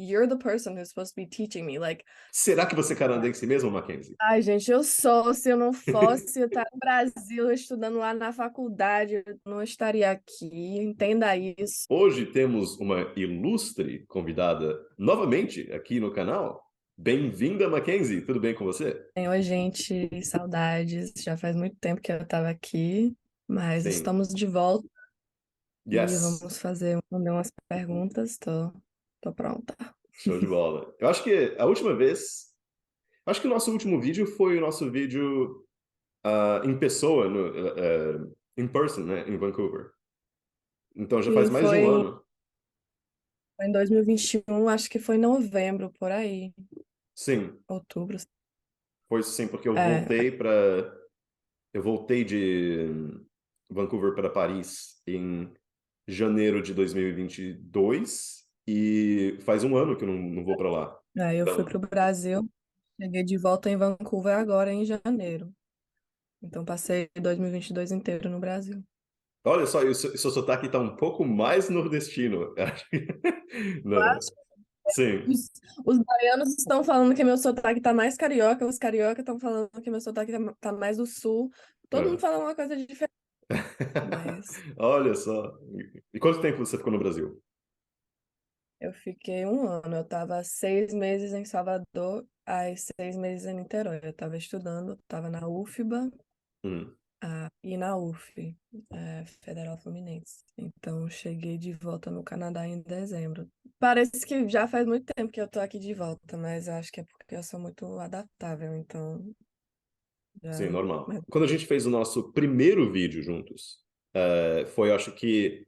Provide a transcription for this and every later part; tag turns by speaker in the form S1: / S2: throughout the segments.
S1: you're the person who's supposed to be teaching me. Like,
S2: Será que você é canadense mesmo, Mackenzie?
S1: ai, gente, eu sou. Se eu não fosse, eu estar no Brasil estudando lá na faculdade, eu não estaria aqui. Entenda isso.
S2: Hoje temos uma ilustre convidada novamente aqui no canal. Bem-vinda, Mackenzie. Tudo bem com você?
S1: Oi, gente, saudades. Já faz muito tempo que eu estava aqui, mas
S2: Sim.
S1: estamos de volta e
S2: Yes.
S1: vamos responder umas perguntas. Tô pronta.
S2: Show de bola. Eu acho que a última vez. Acho que o nosso último vídeo foi o nosso vídeo em pessoa, in person, né, em Vancouver. Então já faz
S1: Sim,
S2: mais de um ano.
S1: foi em 2021, acho que foi em novembro, por aí,
S2: Sim,
S1: outubro.
S2: foi sim, porque
S1: É,
S2: eu voltei de Vancouver para Paris em janeiro de 2022 e faz um ano que eu não vou para lá.
S1: eu fui
S2: Então,
S1: para o Brasil, cheguei de volta em Vancouver agora em janeiro. Então passei 2022 inteiro no Brasil.
S2: olha só, o seu sotaque está um pouco mais nordestino. Não, sim.
S1: Os, os baianos estão falando que meu sotaque tá mais carioca, os carioca estão falando que meu sotaque tá mais do sul. Todo mundo
S2: É.
S1: fala uma coisa diferente, mas
S2: Olha só. E quanto tempo você ficou no Brasil?
S1: eu fiquei um ano. Eu tava 6 meses em Salvador, aí 6 meses em Niterói. Eu tava estudando, tava na UFBA,
S2: Hum,
S1: e na UF, Federal Fluminense. Então, cheguei de volta no Canadá em dezembro. Parece que já faz muito tempo que eu tô aqui de volta, mas eu acho que é porque eu sou muito adaptável, então
S2: sim,
S1: já.
S2: normal.
S1: Mas
S2: Quando a gente fez o nosso primeiro vídeo juntos, foi, acho que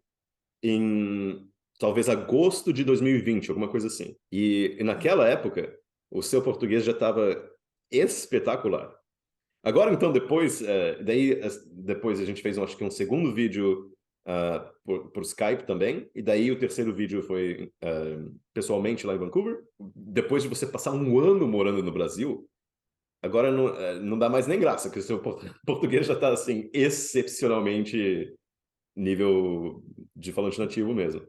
S2: em talvez agosto de 2020, alguma coisa assim. E naquela época, o seu português já estava espetacular. Agora, então, depois a gente fez, acho que um segundo vídeo por Skype também, e daí o terceiro vídeo foi pessoalmente lá em Vancouver. Depois de você passar um ano morando no Brasil, agora não dá mais nem graça, porque o seu português já está, assim, excepcionalmente nível de falante nativo mesmo.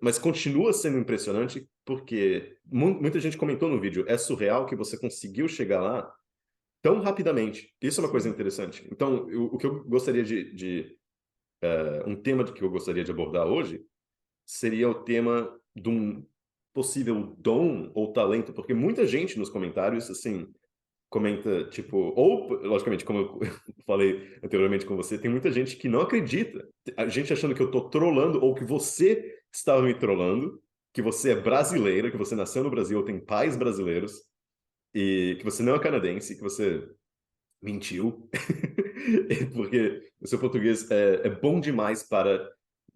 S2: Mas continua sendo impressionante porque muita gente comentou no vídeo, é surreal que você conseguiu chegar lá tão rapidamente. Isso é uma coisa
S1: sim.
S2: interessante. Então, o que eu gostaria um tema que eu gostaria de abordar hoje seria o tema de um possível dom ou talento, porque muita gente nos comentários, assim, comenta, tipo, ou, logicamente, como eu falei anteriormente com você, tem muita gente que não acredita. A gente achando que eu tô trolando ou que você estava me trolando, que você é brasileira, que você nasceu no Brasil, ou tem pais brasileiros, e que você não é canadense, que você mentiu, porque o seu português é bom demais para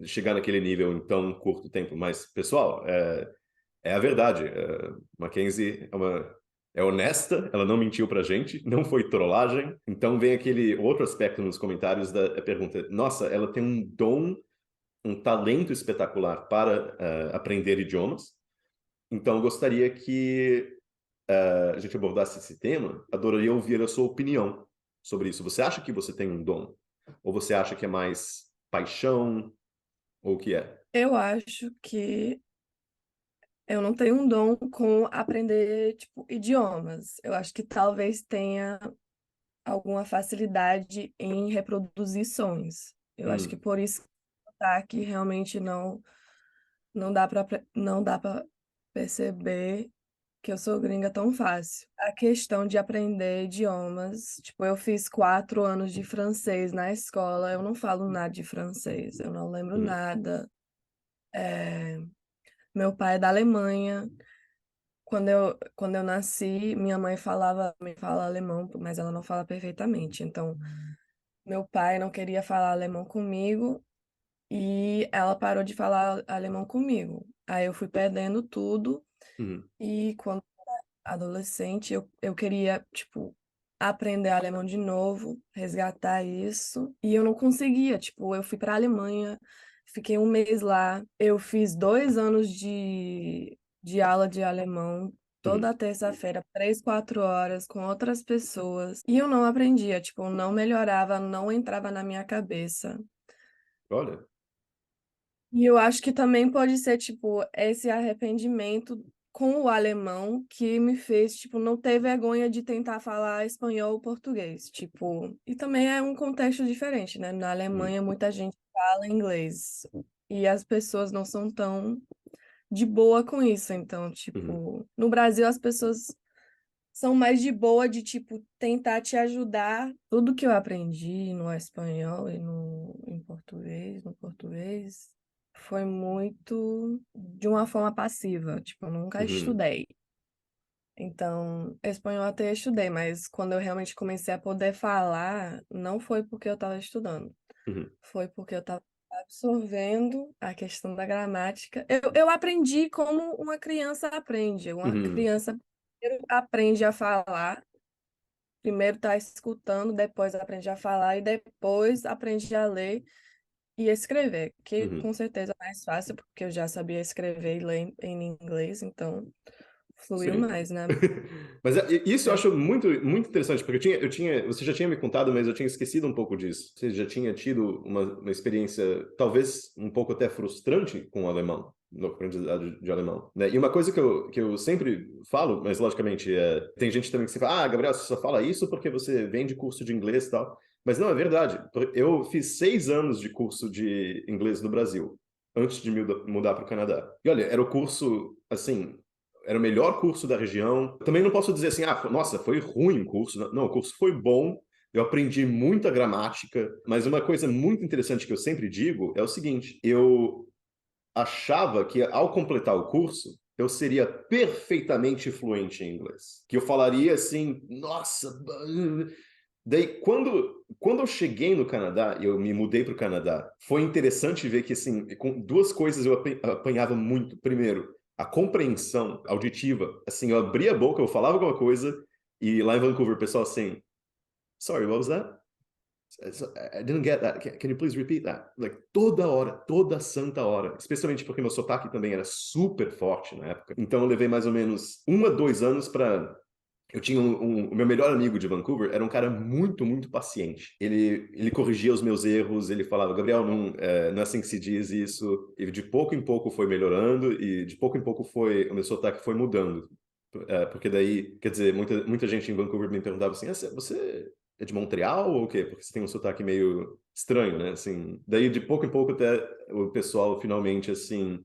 S2: chegar naquele nível em tão curto tempo. Mas, pessoal, é a verdade. Mackenzie é honesta, ela não mentiu pra gente, não foi trollagem. Então vem aquele outro aspecto nos comentários da pergunta. Nossa, ela tem um dom, um talento espetacular para aprender idiomas. Então eu gostaria que a gente abordasse esse tema. Adoraria ouvir a sua opinião sobre isso. Você acha que você tem um dom? Ou você acha que é mais paixão? Ou o que é?
S1: Eu acho que eu não tenho um dom com aprender, tipo, idiomas. Eu acho que talvez tenha alguma facilidade em reproduzir sons. Eu acho que
S2: Hum,
S1: por isso que realmente não dá para perceber que eu sou gringa tão fácil. A questão de aprender idiomas, tipo, eu fiz 4 anos de francês na escola, eu não falo nada de francês, eu não lembro
S2: hum,
S1: nada. Meu pai é da Alemanha. Quando eu nasci, minha mãe me fala alemão, mas ela não fala perfeitamente. Então, meu pai não queria falar alemão comigo e ela parou de falar alemão comigo. Aí eu fui perdendo tudo
S2: hum.
S1: e quando adolescente eu queria, tipo, aprender alemão de novo, resgatar isso, e eu não conseguia. Tipo, eu fui para a Alemanha, fiquei um mês lá, eu fiz 2 anos de aula de alemão.
S2: Hum.
S1: Toda terça-feira, 3, 4 horas com outras pessoas. E eu não aprendia, tipo, não melhorava, não entrava na minha cabeça.
S2: Olha.
S1: E eu acho que também pode ser, tipo, esse arrependimento com o alemão que me fez, tipo, não ter vergonha de tentar falar espanhol ou português, tipo, e também é um contexto diferente, né? Na
S2: Uhum,
S1: Alemanha muita gente fala inglês e as pessoas não são tão de boa com isso, então,
S2: uhum,
S1: tipo, no Brasil as pessoas são mais de boa de, tipo, tentar te ajudar. Tudo que eu aprendi no espanhol e em português, no português, foi muito de uma forma passiva. Tipo, eu nunca
S2: uhum,
S1: estudei. Então, espanhol até estudei, mas quando eu realmente comecei a poder falar, não foi porque eu estava estudando.
S2: uhum,
S1: Foi porque eu estava absorvendo a questão da gramática. Eu aprendi como uma criança aprende. Uma
S2: uhum,
S1: criança primeiro aprende a falar, primeiro está escutando, depois aprende a falar e depois aprende a ler e escrever, que
S2: uhum.
S1: com certeza é mais fácil, porque eu já sabia escrever e ler em inglês, então fluiu
S2: Sim.
S1: mais, né?
S2: Mas isso eu
S1: É,
S2: acho muito, muito interessante, porque você já tinha me contado, mas eu tinha esquecido um pouco disso. Você já tinha tido uma experiência, talvez um pouco até frustrante com o alemão, no aprendizado de alemão, né? E uma coisa que eu sempre falo, mas logicamente tem gente também que se fala, ah, Gabriel, você só fala isso porque você vem de curso de inglês e tal. Mas não, é verdade. Eu fiz 6 anos de curso de inglês no Brasil, antes de mudar para o Canadá. E olha, era o curso, assim, era o melhor curso da região. Também não posso dizer assim, ah, nossa, foi ruim o curso. Não, o curso foi bom. Eu aprendi muita gramática, mas uma coisa muito interessante que eu sempre digo é o seguinte: eu achava que ao completar o curso, eu seria perfeitamente fluente em inglês. Que eu falaria assim, nossa. Daí, quando eu cheguei no Canadá, eu me mudei para o Canadá, foi interessante ver que, assim, com duas coisas eu apanhava muito. Primeiro, a compreensão auditiva. Assim, eu abria a boca, eu falava alguma coisa, e lá em Vancouver, o pessoal assim, sorry, what was that? I didn't get that. Can you please repeat that? Like, toda hora, toda santa hora. Especialmente porque meu sotaque também era super forte na época. Então, eu levei mais ou menos 1 a 2 anos para eu tinha o meu melhor amigo de Vancouver, era um cara muito, muito paciente. Ele corrigia os meus erros, ele falava, Gabriel, não é assim que se diz isso. E de pouco em pouco foi melhorando, e de pouco em pouco o meu sotaque foi mudando. Porque daí, quer dizer, muita gente em Vancouver me perguntava assim, ah, você é de Montreal ou o quê? Porque você tem um sotaque meio estranho, né? Assim, daí de pouco em pouco até o pessoal finalmente, assim,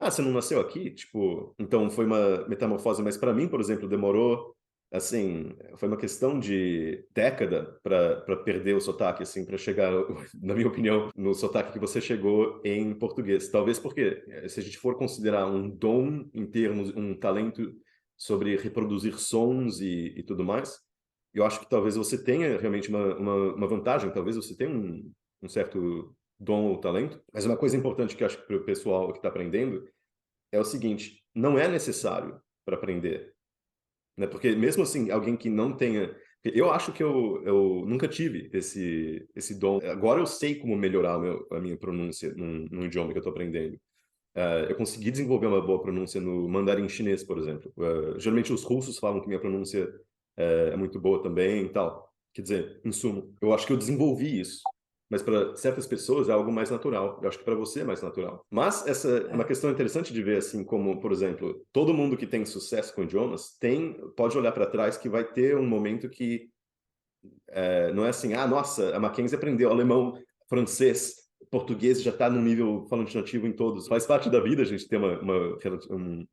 S2: ah, você não nasceu aqui? Tipo, então foi uma metamorfose, mas para mim, por exemplo, demorou assim, foi uma questão de década para perder o sotaque assim, para chegar, na minha opinião, no sotaque que você chegou em português. Talvez porque se a gente for considerar um dom em termos um talento sobre reproduzir sons e tudo mais, eu acho que talvez você tenha realmente uma vantagem, talvez você tenha um certo dom ou talento, mas uma coisa importante que eu acho que para o pessoal que está aprendendo é o seguinte: não é necessário para aprender, né? Porque mesmo assim, alguém que não tenha, eu acho que eu nunca tive esse dom. Agora eu sei como melhorar a minha pronúncia num idioma que eu estou aprendendo. Eu consegui desenvolver uma boa pronúncia no mandarim chinês, por exemplo. Geralmente os russos falam que minha pronúncia é muito boa também e tal. Quer dizer, em sumo, eu acho que eu desenvolvi isso. Mas para certas pessoas é algo mais natural. Eu acho que para você é mais natural. Mas essa é uma
S1: é.
S2: questão interessante de ver, assim, como, por exemplo, todo mundo que tem sucesso com idiomas pode olhar para trás que vai ter um momento que não é assim, ah, nossa, a Mackenzie aprendeu alemão, francês, português, já está no nível falante nativo em todos. Faz parte da vida a gente ter um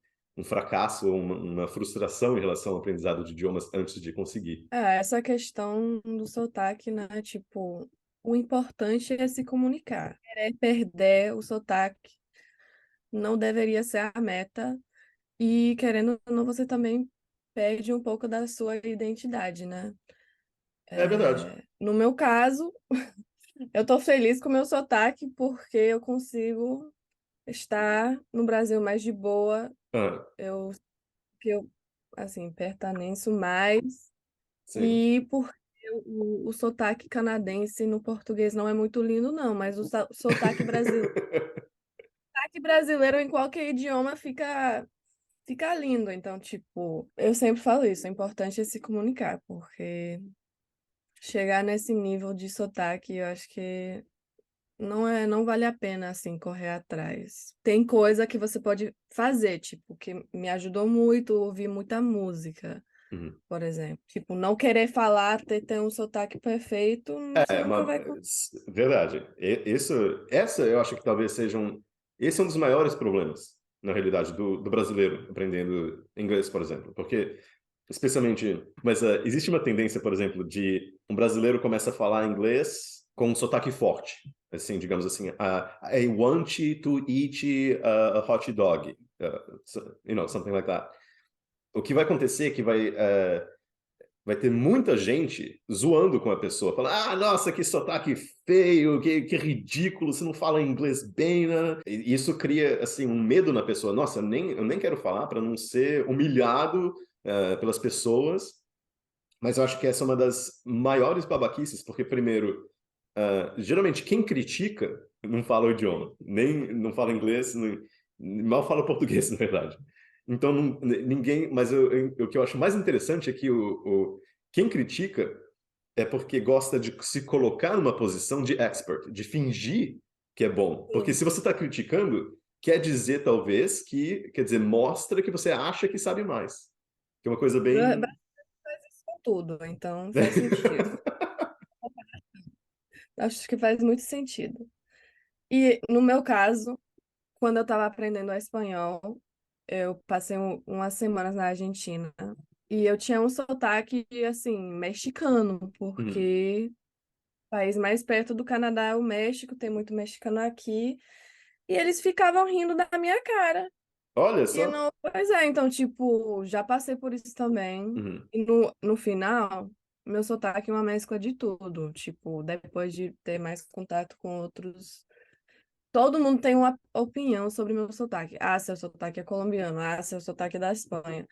S2: fracasso, uma frustração em relação ao aprendizado de idiomas antes de conseguir.
S1: Essa questão do sotaque, né? Tipo, o importante é se comunicar. Querer perder o sotaque não deveria ser a meta. E querendo ou não, você também perde um pouco da sua identidade, né?
S2: É verdade.
S1: No meu caso, eu tô feliz com o meu sotaque porque eu consigo estar no Brasil mais de boa.
S2: Ah,
S1: Eu, que eu assim, pertenço mais.
S2: sim.
S1: E porque o sotaque canadense no português não é muito lindo, não, mas sotaque brasileiro em qualquer idioma fica lindo. Então, tipo, eu sempre falo isso, é importante se comunicar, porque chegar nesse nível de sotaque, eu acho que não vale a pena assim correr atrás. Tem coisa que você pode fazer, tipo, que me ajudou muito ouvir muita música,
S2: Uhum.
S1: por exemplo. Tipo, não querer falar, ter um sotaque perfeito, você
S2: É,
S1: nunca vai conseguir.
S2: verdade. Essa eu acho que talvez seja esse é um dos maiores problemas, na realidade, do brasileiro aprendendo inglês, por exemplo. Porque, especialmente, mas existe uma tendência, por exemplo, de um brasileiro começa a falar inglês com um sotaque forte. Assim, digamos assim, I want you to eat a hot dog. Something like that. O que vai acontecer é que vai ter muita gente zoando com a pessoa, falando, nossa, que sotaque feio, que ridículo, você não fala inglês bem, né? E isso cria, assim, um medo na pessoa. Nossa, eu nem quero falar para não ser humilhado pelas pessoas, mas eu acho que essa é uma das maiores babaquices, porque, primeiro, geralmente quem critica não fala o idioma, nem não fala inglês, mal fala português, na verdade. Então, ninguém. Mas o que eu acho mais interessante é que quem critica é porque gosta de se colocar numa posição de expert, de fingir que é bom. Porque
S1: Sim.
S2: se você está criticando, quer dizer, talvez, quer dizer, mostra que você acha que sabe mais. Que é uma coisa bem.
S1: Faz isso com tudo, então faz sentido. Acho que faz muito sentido. E no meu caso, quando eu estava aprendendo espanhol, eu passei umas semanas na Argentina e eu tinha um sotaque, assim, mexicano,
S2: Uhum.
S1: porque o país mais perto do Canadá é o México, tem muito mexicano aqui, e eles ficavam rindo da minha cara.
S2: Olha
S1: E
S2: só.
S1: não, pois é, então, tipo, já passei por isso também.
S2: Uhum.
S1: E no final, meu sotaque é uma mescla de tudo. Tipo, depois de ter mais contato com outros. Todo mundo tem uma opinião sobre meu sotaque. Ah, seu sotaque é colombiano. Ah, seu sotaque é da Espanha.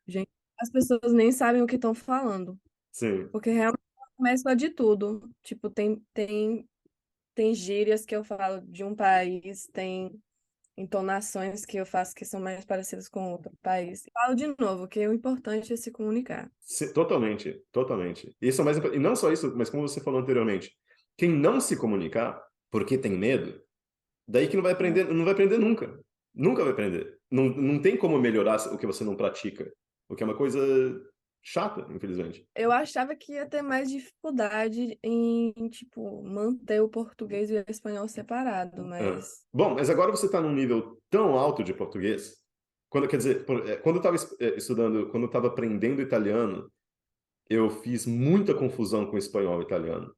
S1: Gente, as pessoas nem sabem o que estão falando.
S2: Sim.
S1: Porque realmente é uma mescla de tudo. Tipo, tem gírias que eu falo de um país, tem entonações que eu faço que são mais parecidas com outro país. Falo de novo, que o importante é se comunicar.
S2: Totalmente, totalmente. Isso é mais, e não só isso, mas como você falou anteriormente, quem não se comunicar porque tem medo, daí que não vai aprender nunca. Nunca vai aprender. Não tem como melhorar o que você não pratica, o que é uma coisa chata, infelizmente.
S1: Eu achava que ia ter mais dificuldade tipo, manter o português e o espanhol separado,
S2: Ah.
S1: mas
S2: Bom, mas agora você está num nível tão alto de português, quer dizer, quando eu estava estudando, quando eu estava aprendendo italiano, eu fiz muita confusão com espanhol e italiano.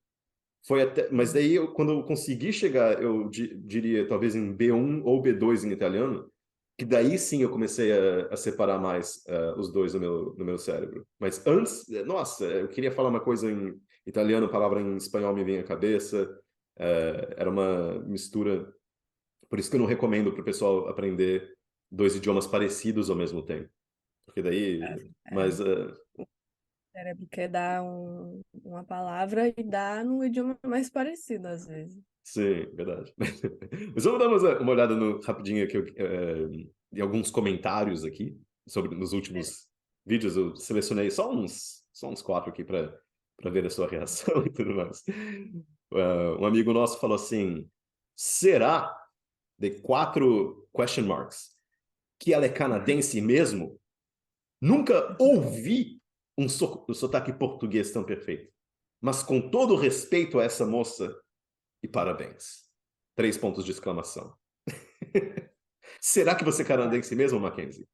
S2: Mas daí, quando eu consegui chegar, eu diria, talvez em B1 ou B2 em italiano, que daí sim eu comecei a separar mais os dois no meu cérebro. Mas antes, nossa, eu queria falar uma coisa em italiano, a palavra em espanhol me vinha à cabeça. Era uma mistura. Por isso que eu não recomendo para o pessoal aprender dois idiomas parecidos ao mesmo tempo. Porque daí.
S1: é,
S2: Mas,
S1: o cérebro quer dar uma palavra e dá num idioma mais parecido, às vezes.
S2: sim, verdade. Mas vamos dar uma olhada rapidinho aqui, em alguns comentários aqui sobre nos últimos vídeos. Eu selecionei só uns quatro aqui para ver a sua reação e tudo mais. Um amigo nosso falou assim: será, de quatro question marks, que ela é canadense mesmo? Nunca ouvi um sotaque português tão perfeito. Mas com todo respeito a essa moça, e parabéns. 3 pontos de exclamação. Será que você é canadense mesmo, Mackenzie?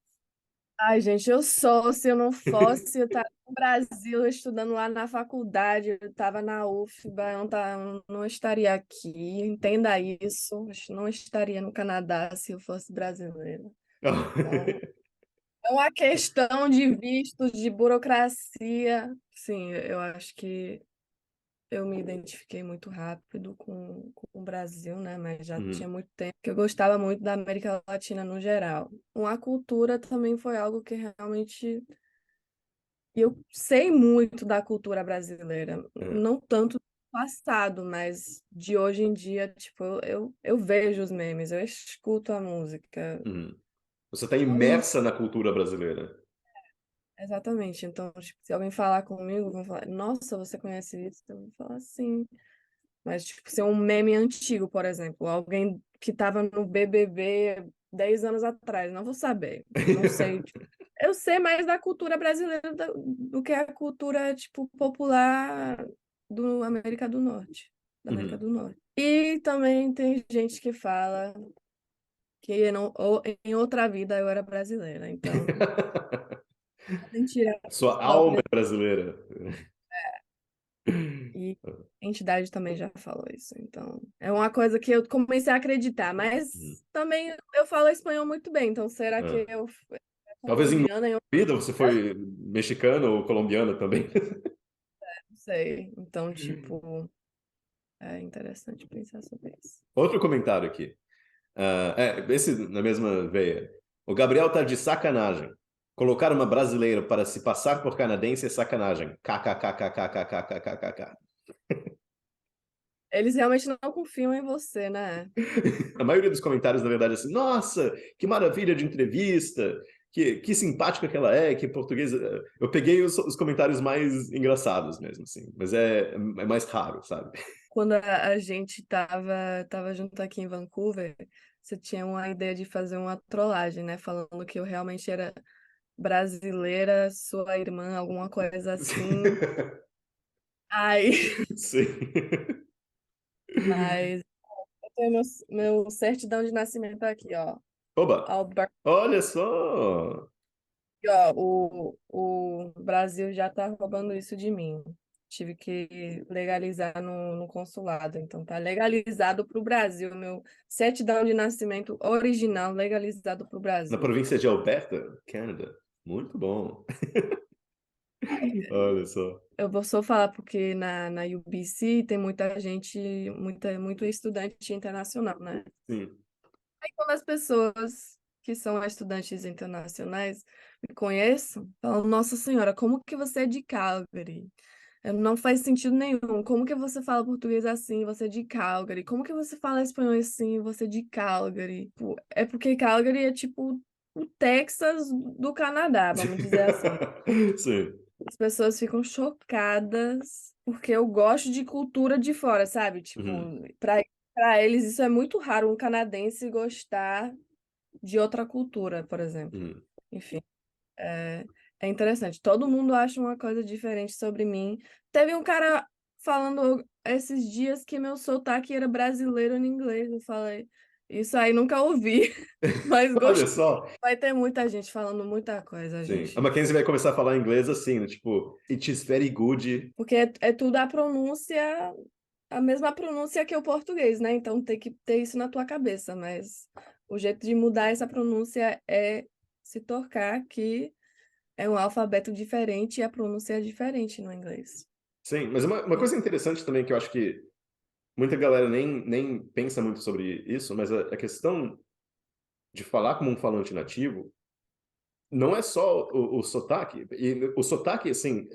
S1: Ai, gente, eu sou. Se eu não fosse, eu estaria no Brasil estudando lá na faculdade, eu estava na UFBA, eu não estaria aqui. Entenda isso. Eu não estaria no Canadá se eu fosse brasileira. Então, é uma questão de vistos, de burocracia. Sim, eu acho que eu me identifiquei muito rápido com o Brasil, né? Mas já tinha
S2: Uhum,
S1: muito tempo que eu gostava muito da América Latina no geral. A cultura também foi algo que realmente eu sei muito da cultura brasileira,
S2: é,
S1: não tanto do passado, mas de hoje em dia, tipo, eu vejo os memes, eu escuto a música.
S2: uhum. Você está
S1: Então,
S2: imersa na cultura brasileira.
S1: exatamente. Então, tipo, se alguém falar comigo, vão falar, nossa, você conhece isso? Eu vou falar sim. Mas, tipo, ser um meme antigo, por exemplo. Alguém que tava no BBB 10 anos atrás. Não vou saber. Não sei. Eu sei mais da cultura brasileira do que a cultura, tipo, popular do América do Norte. Da América
S2: Uhum.
S1: do Norte. E também tem gente que fala que eu não, ou, em outra vida eu era brasileira. Então, mentira.
S2: Sua alma é brasileira.
S1: E a entidade também já falou isso. Então, é uma coisa que eu comecei a acreditar.
S2: Uhum.
S1: Mas também eu falo espanhol muito bem. Então, será que
S2: Ah.
S1: eu
S2: Talvez em
S1: colombiana? Eu
S2: vida você foi mexicano ou colombiano também.
S1: não sei. Então, tipo, é interessante pensar sobre isso.
S2: Outro comentário aqui. Esse na mesma veia. O Gabriel tá de sacanagem. Colocar uma brasileira para se passar por canadense é sacanagem. KKKKKKKKKK.
S1: Eles realmente não confiam em você, né?
S2: A maioria dos comentários, na verdade, é assim: nossa, que maravilha de entrevista, que simpática que ela é, que portuguesa. Eu peguei os comentários mais engraçados mesmo, assim, mas é mais raro, sabe?
S1: Quando a gente tava junto aqui em Vancouver, você tinha uma ideia de fazer uma trollagem, né? Falando que eu realmente era brasileira, sua irmã, alguma coisa assim. Aí,
S2: Sim.
S1: mas eu tenho meu certidão de nascimento aqui, ó.
S2: Oba,
S1: Albert,
S2: olha só.
S1: ó, o Brasil já tá roubando isso de mim. Tive que legalizar no consulado. Então tá legalizado para o Brasil. Meu certidão de nascimento original legalizado para o
S2: Na
S1: Brasil.
S2: província de Alberta, Canadá. Muito bom. Olha só.
S1: Eu vou só falar porque na UBC tem muita gente, muito estudante internacional, né?
S2: Sim.
S1: Aí quando as pessoas que são estudantes internacionais me conhecem, falam, Nossa Senhora, como que você é de Calgary? Não faz sentido nenhum. Como que você fala português assim, você é de Calgary? Como que você fala espanhol assim, você é de Calgary? Pô, é porque Calgary é tipo o Texas do Canadá, vamos dizer assim.
S2: Sim.
S1: As pessoas ficam chocadas porque eu gosto de cultura de fora, sabe? Tipo,
S2: Uhum.
S1: para eles isso é muito raro, um canadense gostar de outra cultura, por exemplo.
S2: Uhum.
S1: Enfim, é, é interessante. Todo mundo acha uma coisa diferente sobre mim. Teve um cara falando esses dias que meu sotaque era brasileiro em inglês. Eu falei, isso aí nunca ouvi, mas
S2: Olha
S1: gostei.
S2: só.
S1: Vai ter muita gente falando muita coisa,
S2: Sim. A
S1: gente.
S2: Mackenzie vai começar a falar inglês assim, né? Tipo, it is very good.
S1: Porque é tudo a pronúncia, a mesma pronúncia que o português, né? Então tem que ter isso na tua cabeça, mas o jeito de mudar essa pronúncia é se tocar que é um alfabeto diferente e a pronúncia é diferente no inglês.
S2: Sim, mas uma coisa interessante também que eu acho que muita galera nem pensa muito sobre isso, mas a questão de falar como um falante nativo não é só o sotaque. E o sotaque, assim,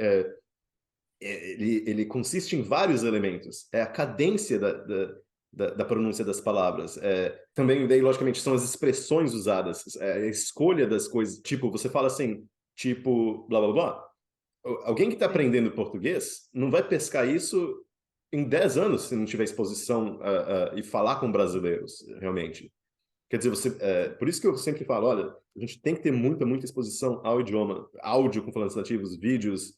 S2: ele consiste em vários elementos. É a cadência da pronúncia das palavras. Também, daí, logicamente, são as expressões usadas, a escolha das coisas. Tipo, você fala assim, tipo, blá, blá, blá. Alguém que está
S1: Sim.
S2: aprendendo português não vai pescar isso em 10 anos se não tiver exposição e falar com brasileiros, realmente. Quer dizer, por isso que eu sempre falo, olha, a gente tem que ter muita exposição ao idioma, áudio com falantes nativos, vídeos,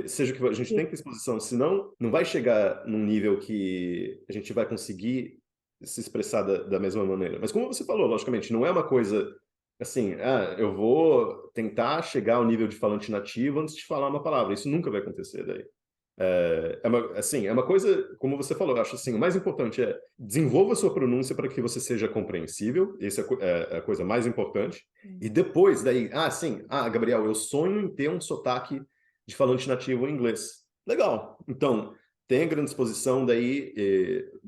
S2: seja o que for, a gente tem que ter exposição, senão não vai chegar num nível que a gente vai conseguir se expressar da mesma maneira. Mas como você falou, logicamente, não é uma coisa assim, eu vou tentar chegar ao nível de falante nativo antes de falar uma palavra. Isso nunca vai acontecer daí. Assim, é uma coisa, como você falou, eu acho assim, o mais importante é desenvolva a sua pronúncia para que você seja compreensível, essa é a coisa mais importante, e depois daí, sim, Gabriel, eu sonho em ter um sotaque de falante nativo em inglês. Legal, então, tenha grande disposição daí,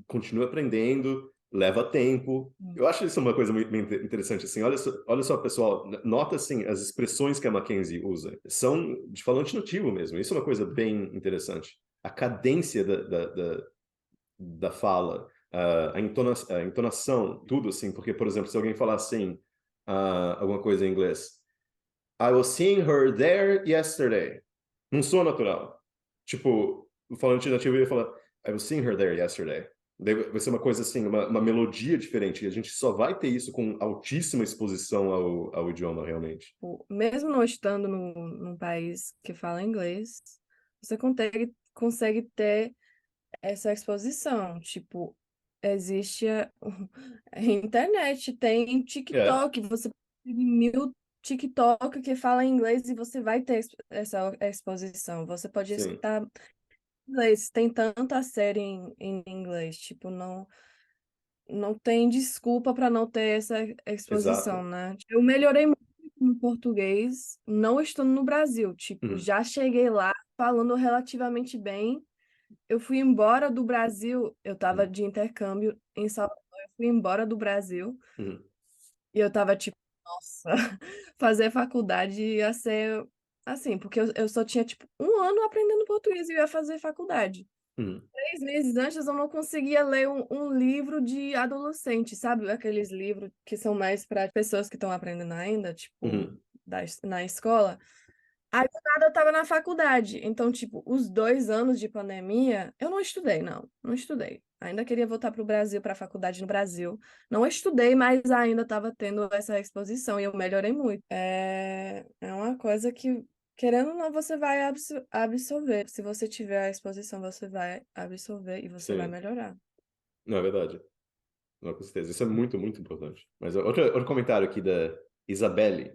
S2: continue aprendendo, leva tempo. Eu acho isso uma coisa muito interessante, assim, olha só, pessoal, nota, assim, as expressões que a Mackenzie usa, são de falante nativo mesmo, isso é uma coisa bem interessante. A cadência da fala, a entonação, tudo assim, porque, por exemplo, se alguém falar assim, alguma coisa em inglês, I was seeing her there yesterday, não soa natural. Tipo, o falante nativo ia falar, I was seeing her there yesterday. Vai ser uma coisa assim, uma melodia diferente. E a gente só vai ter isso com altíssima exposição ao idioma, realmente.
S1: Mesmo não estando num país que fala inglês, você consegue ter essa exposição. Tipo, existe a internet, tem
S2: É,
S1: TikTok, você tem mil TikTok que fala inglês e você vai ter essa exposição. Você pode
S2: sim,
S1: escutar inglês, tem tanta série em inglês, tipo, não tem desculpa para não ter essa exposição,
S2: exato.
S1: né? Eu melhorei muito no português, não estando no Brasil, tipo,
S2: Uhum,
S1: já cheguei lá falando relativamente bem. Eu fui embora do Brasil, eu estava
S2: uhum,
S1: de intercâmbio em Salvador, eu fui embora do Brasil
S2: uhum,
S1: e eu tava tipo, nossa, fazer faculdade ia ser assim, porque eu só tinha tipo um ano aprendendo português e eu ia fazer faculdade.
S2: uhum.
S1: 3 meses antes eu não conseguia ler um livro de adolescente, sabe? Aqueles livros que são mais para pessoas que estão aprendendo ainda, tipo,
S2: Uhum.
S1: na escola. Aí, do nada, eu tava na faculdade. Então, tipo, os 2 anos de pandemia, eu não estudei, não estudei. Ainda queria voltar para o Brasil, para a faculdade no Brasil. Não estudei, mas ainda estava tendo essa exposição e eu melhorei muito. É uma coisa que, querendo ou não, você vai absorver. Se você tiver a exposição, você vai absorver e você vai
S2: Sim,
S1: melhorar.
S2: não é verdade. Não, com certeza. Isso é muito, muito importante. Mas outro comentário aqui da Isabelle.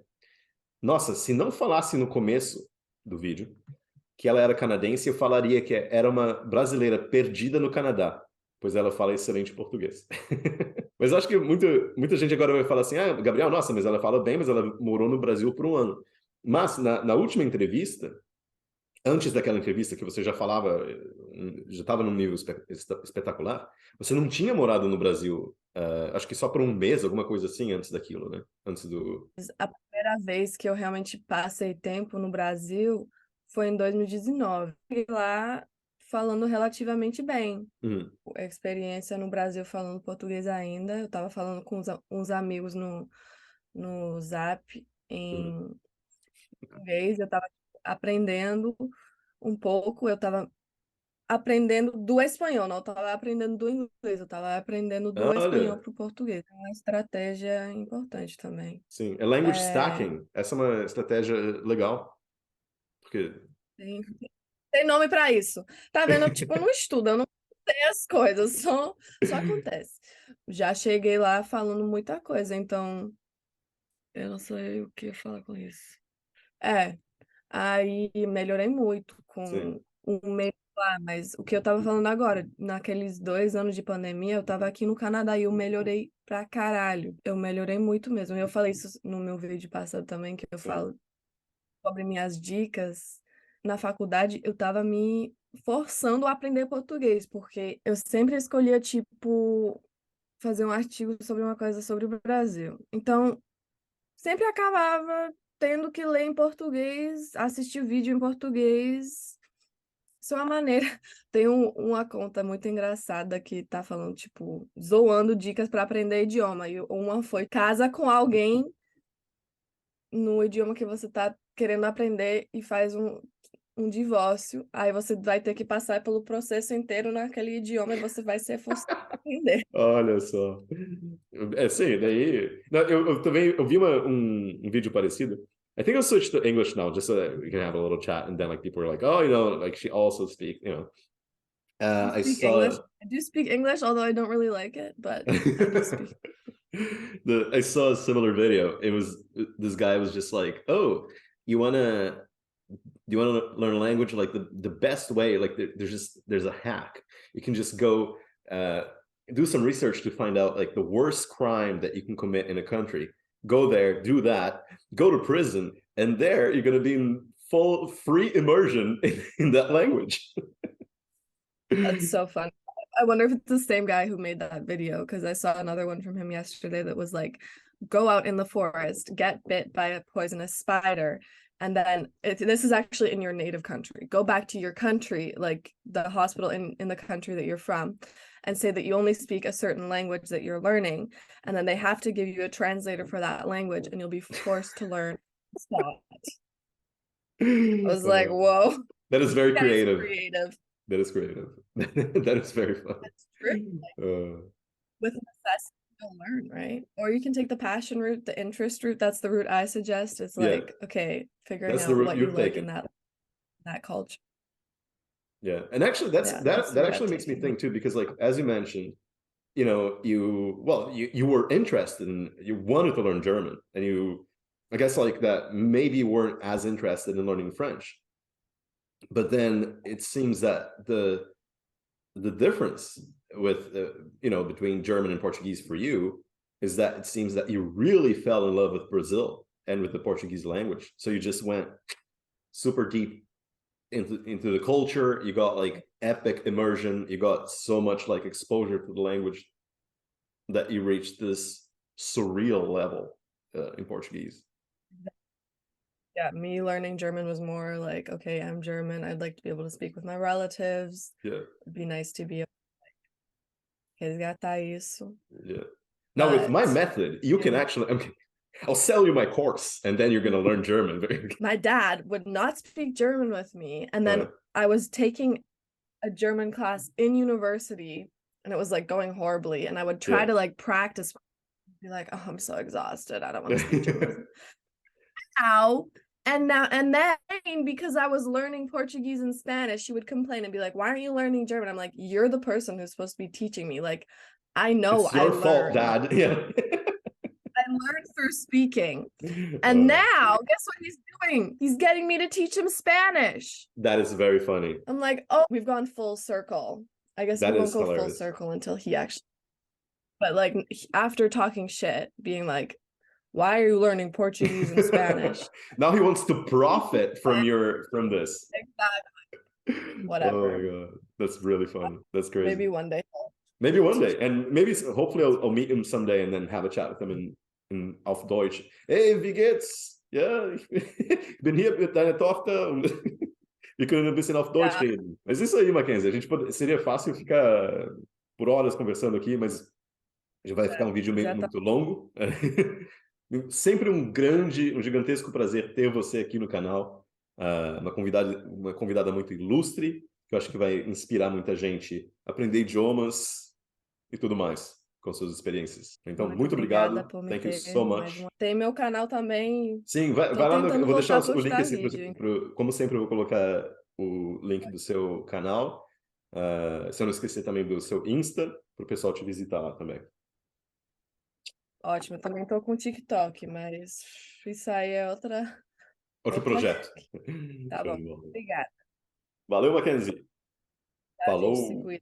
S2: Nossa, se não falasse no começo do vídeo que ela era canadense, eu falaria que era uma brasileira perdida no Canadá, pois ela fala excelente português. Mas eu acho que muita gente agora vai falar assim: ah, Gabriel, nossa, mas ela fala bem, mas ela morou no Brasil por um ano. Mas na última entrevista, antes daquela entrevista que você já falava, já estava num nível espetacular, você não tinha morado no Brasil, acho que só por um mês, alguma coisa assim, antes daquilo, né? Antes do.
S1: A primeira vez que eu realmente passei tempo no Brasil foi em 2019. E lá falando relativamente bem.
S2: Uhum,
S1: A experiência no Brasil falando português ainda. Eu estava falando com uns amigos no Zap
S2: uhum.
S1: em português. Eu estava aprendendo um pouco. Eu estava aprendendo do espanhol, não estava aprendendo do inglês. Eu estava aprendendo do espanhol
S2: Olha,
S1: para o português. É uma estratégia importante também.
S2: sim, é language
S1: É,
S2: stacking. Essa é uma estratégia legal, porque.
S1: tem, tem nome para isso. Tá vendo? Eu, tipo, não estudo, eu não sei as coisas, só acontece. Já cheguei lá falando muita coisa, então eu não sei o que eu falar com isso. É, aí melhorei muito
S2: Sim.
S1: com um mês lá, mas o que eu tava falando agora, naqueles 2 anos de pandemia, eu tava aqui no Canadá e eu melhorei pra caralho. Eu melhorei muito mesmo. Eu falei isso no meu vídeo passado também, que eu
S2: Sim.
S1: falo sobre minhas dicas. Na faculdade, eu tava me forçando a aprender português, porque eu sempre escolhia, tipo, fazer um artigo sobre uma coisa sobre o Brasil. Então, sempre acabava tendo que ler em português, assistir vídeo em português. Isso é uma maneira. Tem uma conta muito engraçada que tá falando, tipo, zoando dicas para aprender idioma. E uma foi: casa com alguém no idioma que você tá querendo aprender e faz um divórcio. Aí você vai ter que passar pelo processo inteiro naquele idioma e você vai ser forçado a aprender.
S2: Olha só. É, sim, daí. Não, eu também eu vi um vídeo parecido. I think I'll switch to English now, just so that we can have a little chat, and then like people are like, oh, like she also speaks,
S1: Do you
S2: I
S1: speak English?
S2: saw.
S1: I do speak English, although I don't really like it, but I do speak.
S2: I saw a similar video. It was this guy was just like, "Oh, you wanna you wanna learn a language? Like the best way, like there's a hack. You can just go uh, do some research to find out like the worst crime that you can commit in a country. Go there, do that, go to prison, and there you're gonna be in full free immersion in that language."
S1: That's so fun. I wonder if it's the same guy who made that video, because I saw another one from him yesterday that was like, go out in the forest, get bit by a poisonous spider, and then this is actually in your native country. Go back to your country, like the hospital in the country that you're from, and say that you only speak a certain language that you're learning, and then they have to give you a translator for that language, and you'll be forced to learn spot. I was like,
S2: Uh,
S1: whoa,
S2: that is very
S1: that is
S2: creative.
S1: creative.
S2: That is great. That is very fun.
S1: It's true. With necessity, you'll learn, right? Or you can take the passion route, the interest route. That's the route I suggest. It's
S2: Yeah,
S1: like, okay, figuring
S2: that's the
S1: out
S2: route
S1: what you
S2: you've
S1: like in
S2: taken.
S1: that culture.
S2: Yeah, and actually, that's
S1: Yeah, that's
S2: that.
S1: the
S2: That
S1: route I've
S2: actually makes me
S1: taken.
S2: think too, because like as you mentioned, you were interested in, you wanted to learn German, and I guess like that maybe you weren't as interested in learning French, but then it seems that the difference with between German and Portuguese for you is that it seems that you really fell in love with Brazil and with the Portuguese language, so you just went super deep into the culture. You got like epic immersion, you got so much like exposure to the language that you reached this surreal level in Portuguese.
S1: Yeah, me learning German was more like, okay, I'm German. I'd like to be able to speak with my relatives.
S2: Yeah,
S1: It'd be nice to be able to resgatar isso.
S2: yeah. Now with my
S1: But
S2: method, you can actually. Okay, I'll sell you my course, and then you're gonna learn German.
S1: my dad would not speak German with me. And then
S2: uh,
S1: I was taking a German class in university and it was like going horribly. And I would try
S2: yeah.
S1: to like practice, be like, oh, I'm so exhausted. I don't want to speak German now. And then because I was learning Portuguese and Spanish, she would complain and be like, why aren't you learning German? I'm like, you're the person who's supposed to be teaching me. Like, I know
S2: It's
S1: I
S2: your fault,
S1: learned.
S2: Dad. Yeah.
S1: I learned through speaking. And now, guess what he's doing? He's getting me to teach him Spanish.
S2: That is very funny.
S1: I'm like, oh, we've gone full circle. I guess we
S2: That
S1: won't
S2: is
S1: go full
S2: hilarious.
S1: circle until he actually, but like after talking shit, being like, why are you learning Portuguese and Spanish?
S2: Now he wants to profit from this.
S1: Exactly.
S2: Oh my
S1: Whatever.
S2: god, that's really funny. That's
S1: Maybe
S2: crazy.
S1: one day.
S2: Maybe one day, and maybe hopefully I'll meet him someday and then have a chat with him in auf Deutsch. Hey, wie geht's? Ja, ich bin hier mit deiner Tochter und wir können ein bisschen auf Deutsch
S1: Yeah,
S2: reden. Mas isso aí, Mackenzie, seria fácil ficar por horas conversando aqui, mas já vai ficar um vídeo meio
S1: já tá.
S2: muito longo. Sempre um gigantesco prazer ter você aqui no canal. Uma convidada muito ilustre, que eu acho que vai inspirar muita gente a aprender idiomas e tudo mais com suas experiências. Então,
S1: Muito
S2: muito
S1: obrigada
S2: obrigado.
S1: por me
S2: Thank you
S1: ter
S2: so
S1: mais
S2: much.
S1: uma. Tem meu canal também.
S2: Sim,
S1: Tô
S2: vai lá eu
S1: tentando
S2: vou deixar
S1: voltar a
S2: o link
S1: postar
S2: assim,
S1: vídeo.
S2: como sempre eu vou colocar o link do seu canal. Se eu não esquecer também do seu Insta, para o pessoal te visitar lá também.
S1: Ótimo, também tô com TikTok, mas isso aí é
S2: Outro
S1: outra.
S2: projeto.
S1: Tá
S2: Show
S1: bom.
S2: de bola.
S1: Obrigada.
S2: Valeu, Mackenzie.
S1: A gente se
S2: Falou.
S1: cuida.